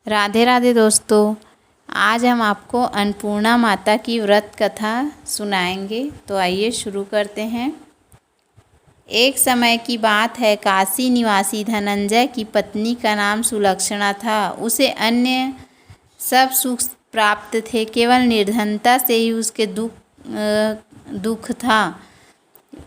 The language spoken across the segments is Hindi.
राधे राधे दोस्तों। आज हम आपको अन्नपूर्णा माता की व्रत कथा सुनाएंगे। तो आइए शुरू करते हैं। एक समय की बात है, काशी निवासी धनंजय की पत्नी का नाम सुलक्षणा था। उसे अन्य सब सुख प्राप्त थे, केवल निर्धनता से ही उसके दुख था।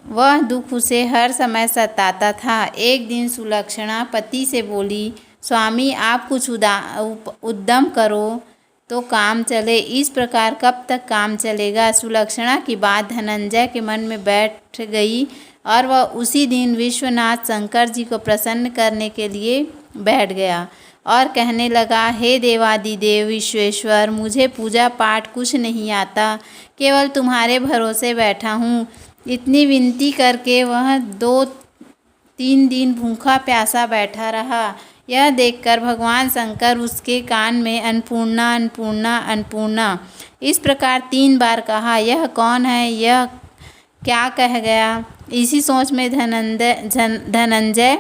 वह दुख उसे हर समय सताता था। एक दिन सुलक्षणा पति से बोली, स्वामी आप कुछ उद्यम करो तो काम चले। इस प्रकार कब तक काम चलेगा। सुलक्षणा की बात धनंजय के मन में बैठ गई और वह उसी दिन विश्वनाथ शंकर जी को प्रसन्न करने के लिए बैठ गया और कहने लगा, हे देवादिदेव विश्वेश्वर, मुझे पूजा पाठ कुछ नहीं आता, केवल तुम्हारे भरोसे बैठा हूँ। इतनी विनती करके वह 2-3 दिन भूखा प्यासा बैठा रहा। यह देखकर भगवान शंकर उसके कान में अन्नपूर्णा अन्नपूर्णा अन्नपूर्णा इस प्रकार 3 बार कहा। यह कौन है, यह क्या कह गया। इसी सोच में धनंजय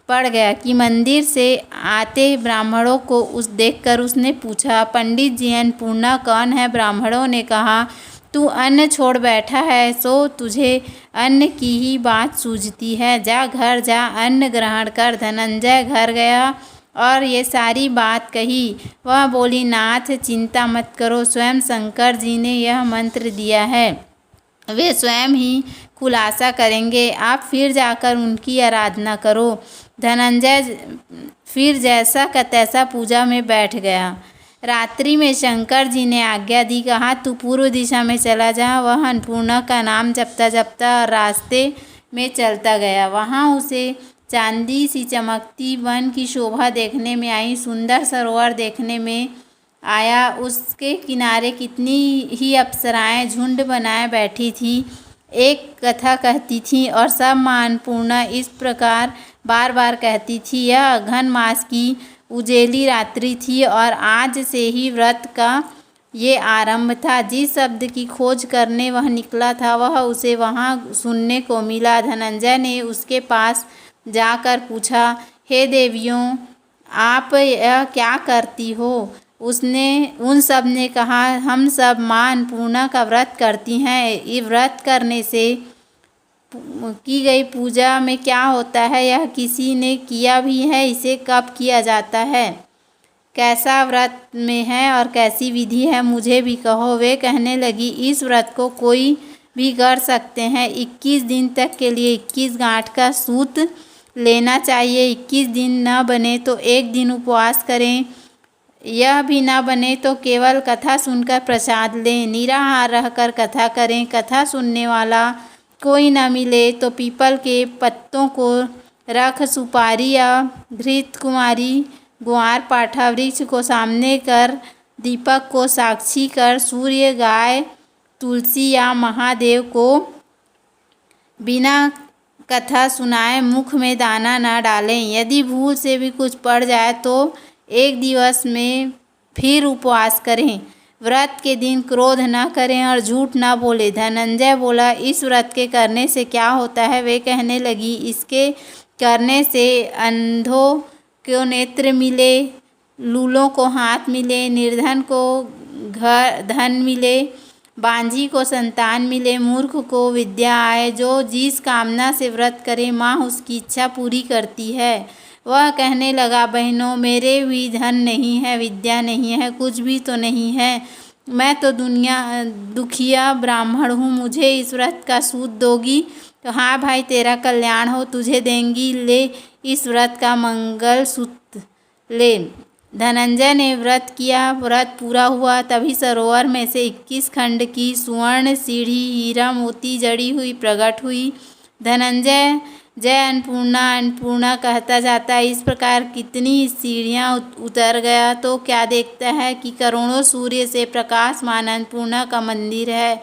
पड़ गया कि मंदिर से आते ब्राह्मणों को देखकर उसने पूछा, पंडित जी अन्नपूर्णा कौन है। ब्राह्मणों ने कहा, तू अन्न छोड़ बैठा है सो तुझे अन्न की ही बात सूझती है। जा घर जा, अन्न ग्रहण कर। धनंजय घर गया और ये सारी बात कही। वह बोली, नाथ चिंता मत करो, स्वयं शंकर जी ने यह मंत्र दिया है, वे स्वयं ही खुलासा करेंगे। आप फिर जाकर उनकी आराधना करो। धनंजय फिर जैसा का तैसा पूजा में बैठ गया। रात्रि में शंकर जी ने आज्ञा दी, कहा तू पूर्व दिशा में चला जा। वह अन्नपूर्णा का नाम जपता जपता रास्ते में चलता गया। वहाँ उसे चांदी सी चमकती वन की शोभा देखने में आई। सुंदर सरोवर देखने में आया। उसके किनारे कितनी ही अप्सराएं झुंड बनाए बैठी थी, एक कथा कहती थी और सब मां अन्नपूर्णा इस प्रकार बार बार कहती थी। यह अघन मास की उजेली रात्रि थी और आज से ही व्रत का ये आरंभ था। जिस शब्द की खोज करने वह निकला था, वह उसे वहाँ सुनने को मिला। धनंजय ने उसके पास जाकर पूछा, हे देवियों, आप यह क्या करती हो। उन सब ने कहा, हम सब माँ अन्नपूर्णा का व्रत करती हैं। ये व्रत करने से की गई पूजा में क्या होता है, यह किसी ने किया भी है, इसे कब किया जाता है, कैसा व्रत में है और कैसी विधि है, मुझे भी कहो। वे कहने लगी, इस व्रत को कोई भी कर सकते हैं। 21 दिन तक के लिए 21 गांठ का सूत लेना चाहिए। 21 दिन न बने तो 1 दिन उपवास करें। यह भी न बने तो केवल कथा सुनकर प्रसाद लें। निराहार रहकर कथा करें। कथा सुनने वाला कोई न मिले तो पीपल के पत्तों को रख, सुपारी या घृत कुमारी ग्वार पाठा वृक्ष को सामने कर, दीपक को साक्षी कर, सूर्य, गाय, तुलसी या महादेव को बिना कथा सुनाए मुख में दाना न डालें। यदि भूल से भी कुछ पड़ जाए तो 1 दिवस में फिर उपवास करें। व्रत के दिन क्रोध न करें और झूठ न बोले। धनंजय बोला, इस व्रत के करने से क्या होता है। वे कहने लगी, इसके करने से अंधों को नेत्र मिले, लूलों को हाथ मिले, निर्धन को घर धन मिले, बांझी को संतान मिले, मूर्ख को विद्या आए। जो जिस कामना से व्रत करे, माँ उसकी इच्छा पूरी करती है। वह कहने लगा, बहनों, मेरे भी धन नहीं है, विद्या नहीं है, कुछ भी तो नहीं है। मैं तो दुखिया ब्राह्मण हूँ। मुझे इस व्रत का सूत दोगी तो हाँ भाई, तेरा कल्याण हो, तुझे देंगी, ले इस व्रत का मंगल सूत्र ले। धनंजय ने व्रत किया। व्रत पूरा हुआ। तभी सरोवर में से 21 खंड की सुवर्ण सीढ़ी हीरा मोती जड़ी हुई प्रकट हुई। धनंजय जय अन्नपूर्णा अन्नपूर्णा कहता जाता है। इस प्रकार कितनी सीढ़ियाँ उतर गया तो क्या देखता है कि करोड़ों सूर्य से प्रकाशमान अन्नपूर्णा का मंदिर है।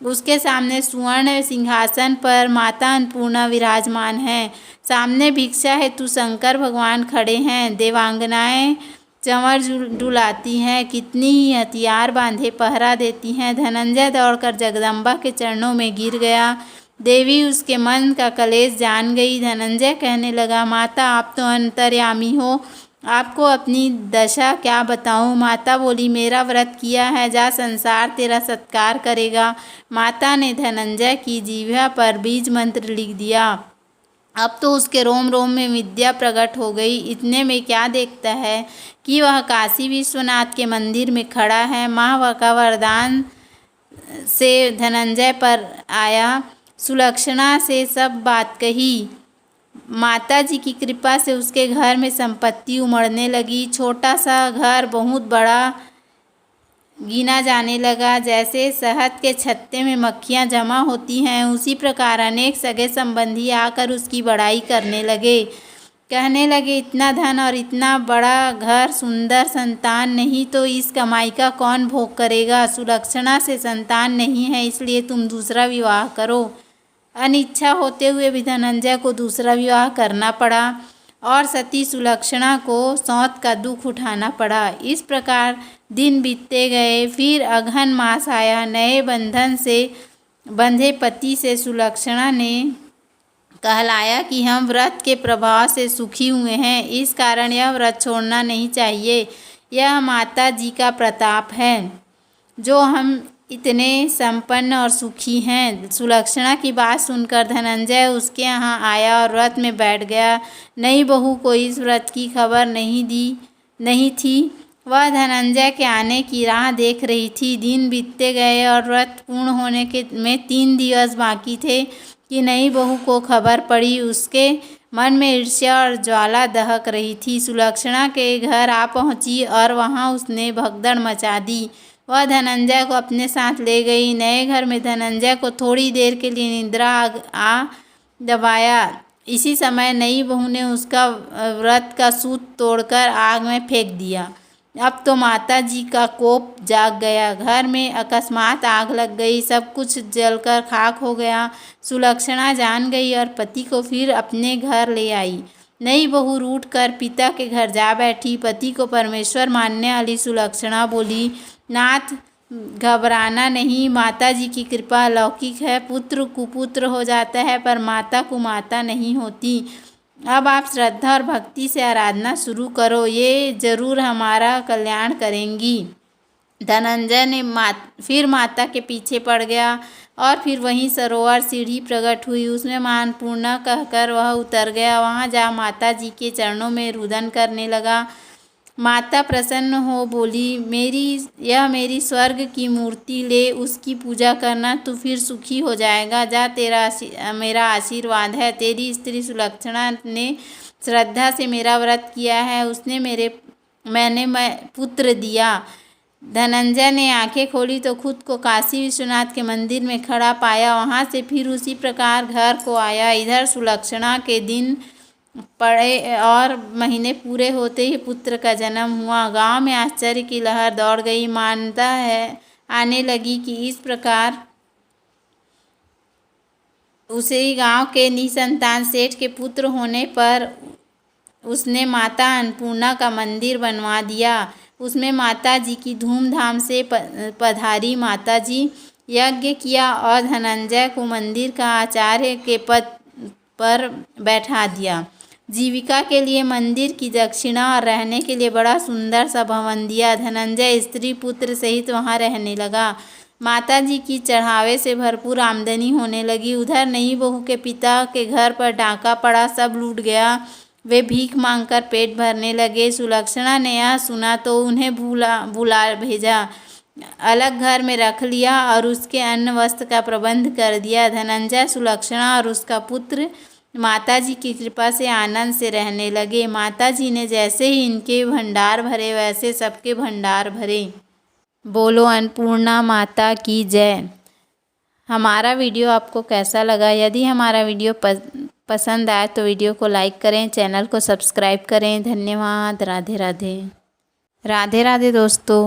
उसके सामने सुवर्ण सिंहासन पर माता अन्नपूर्णा विराजमान है। सामने भिक्षा हेतु शंकर भगवान खड़े हैं। देवांगनाएं चंवर डुलाती हैं, कितनी ही हथियार बांधे पहरा देती हैं। धनंजय दौड़कर जगदम्बा के चरणों में गिर गया। देवी उसके मन का कलेश जान गई। धनंजय कहने लगा, माता आप तो अंतर्यामी हो, आपको अपनी दशा क्या बताऊं। माता बोली, मेरा व्रत किया है, जा संसार तेरा सत्कार करेगा। माता ने धनंजय की जिह्वा पर बीज मंत्र लिख दिया। अब तो उसके रोम रोम में विद्या प्रकट हो गई। इतने में क्या देखता है कि वह काशी विश्वनाथ के मंदिर में खड़ा है। माँ का वरदान से धनंजय पर आया। सुलक्षणा से सब बात कही। माता जी की कृपा से उसके घर में संपत्ति उमड़ने लगी। छोटा सा घर बहुत बड़ा गिना जाने लगा। जैसे शहद के छत्ते में मक्खियाँ जमा होती हैं, उसी प्रकार अनेक सगे संबंधी आकर उसकी बड़ाई करने लगे। कहने लगे, इतना धन और इतना बड़ा घर, सुंदर संतान नहीं तो इस कमाई का कौन भोग करेगा। सुलक्षणा से संतान नहीं है, इसलिए तुम दूसरा विवाह करो। अनिच्छा होते हुए भी धनंजय को दूसरा विवाह करना पड़ा और सती सुलक्षणा को सौत का दुख उठाना पड़ा। इस प्रकार दिन बीतते गए। फिर अगहन मास आया। नए बंधन से बंधे पति से सुलक्षणा ने कहलाया कि हम व्रत के प्रभाव से सुखी हुए हैं, इस कारण यह व्रत छोड़ना नहीं चाहिए। यह माता जी का प्रताप है जो हम इतने संपन्न और सुखी हैं। सुलक्षणा की बात सुनकर धनंजय उसके यहाँ आया और व्रत में बैठ गया। नई बहू को इस व्रत की खबर नहीं थी। वह धनंजय के आने की राह देख रही थी। दिन बीतते गए और व्रत पूर्ण होने में 3 दिवस बाकी थे कि नई बहू को खबर पड़ी। उसके मन में ईर्ष्या और ज्वाला दहक रही थी। सुलक्षणा के घर आ पहुंची और वहां उसने भगदड़ मचा दी। वह धनंजय को अपने साथ ले गई। नए घर में धनंजय को थोड़ी देर के लिए निद्रा आ दबाया। इसी समय नई बहू ने उसका व्रत का सूत तोड़कर आग में फेंक दिया। अब तो माता जी का कोप जाग गया। घर में अकस्मात आग लग गई। सब कुछ जलकर खाक हो गया। सुलक्षणा जान गई और पति को फिर अपने घर ले आई। नई बहू रूठ कर पिता के घर जा बैठी। पति को परमेश्वर मानने वाली सुलक्षणा बोली, नाथ घबराना नहीं, माता जी की कृपा अलौकिक है। पुत्र कुपुत्र हो जाता है पर माता कुमाता नहीं होती। अब आप श्रद्धा और भक्ति से आराधना शुरू करो, ये जरूर हमारा कल्याण करेंगी। धनंजय ने फिर माता के पीछे पड़ गया और फिर वहीं सरोवर सीढ़ी प्रकट हुई, उसमें मां अन्नपूर्णा कहकर वह उतर गया। वहां जा माता जी के चरणों में रुदन करने लगा। माता प्रसन्न हो बोली, मेरी स्वर्ग की मूर्ति ले, उसकी पूजा करना, तू फिर सुखी हो जाएगा। जा, मेरा आशीर्वाद है। तेरी स्त्री सुलक्षणा ने श्रद्धा से मेरा व्रत किया है, उसने मैंने पुत्र दिया। धनंजय ने आंखें खोली तो खुद को काशी विश्वनाथ के मंदिर में खड़ा पाया। वहां से फिर उसी प्रकार घर को आया। इधर सुलक्षणा के दिन पड़े और महीने पूरे होते ही पुत्र का जन्म हुआ। गांव में आश्चर्य की लहर दौड़ गई। मान्यता है आने लगी कि इस प्रकार उसी गांव के निसंतान सेठ के पुत्र होने पर उसने माता अन्नपूर्णा का मंदिर बनवा दिया। उसमें माता जी की धूमधाम से पधारी। माता जी यज्ञ किया और धनंजय को मंदिर का आचार्य के पद पर बैठा दिया। जीविका के लिए मंदिर की दक्षिणा और रहने के लिए बड़ा सुंदर सा भवन दिया। धनंजय स्त्री पुत्र सहित वहां रहने लगा। माता जी की चढ़ावे से भरपूर आमदनी होने लगी। उधर नई बहू के पिता के घर पर डाका पड़ा, सब लूट गया। वे भीख मांगकर पेट भरने लगे। सुलक्षणा ने यह सुना तो उन्हें बुला भेजा, अलग घर में रख लिया और उसके अन्न वस्त्र का प्रबंध कर दिया। धनंजय, सुलक्षणा और उसका पुत्र माता जी की कृपा से आनंद से रहने लगे। माता जी ने जैसे ही इनके भंडार भरे वैसे सबके भंडार भरे। बोलो अन्नपूर्णा माता की जय। हमारा वीडियो आपको कैसा लगा? यदि हमारा वीडियो पसंद आए तो वीडियो को लाइक करें, चैनल को सब्सक्राइब करें। धन्यवाद। राधे राधे। राधे राधे दोस्तों।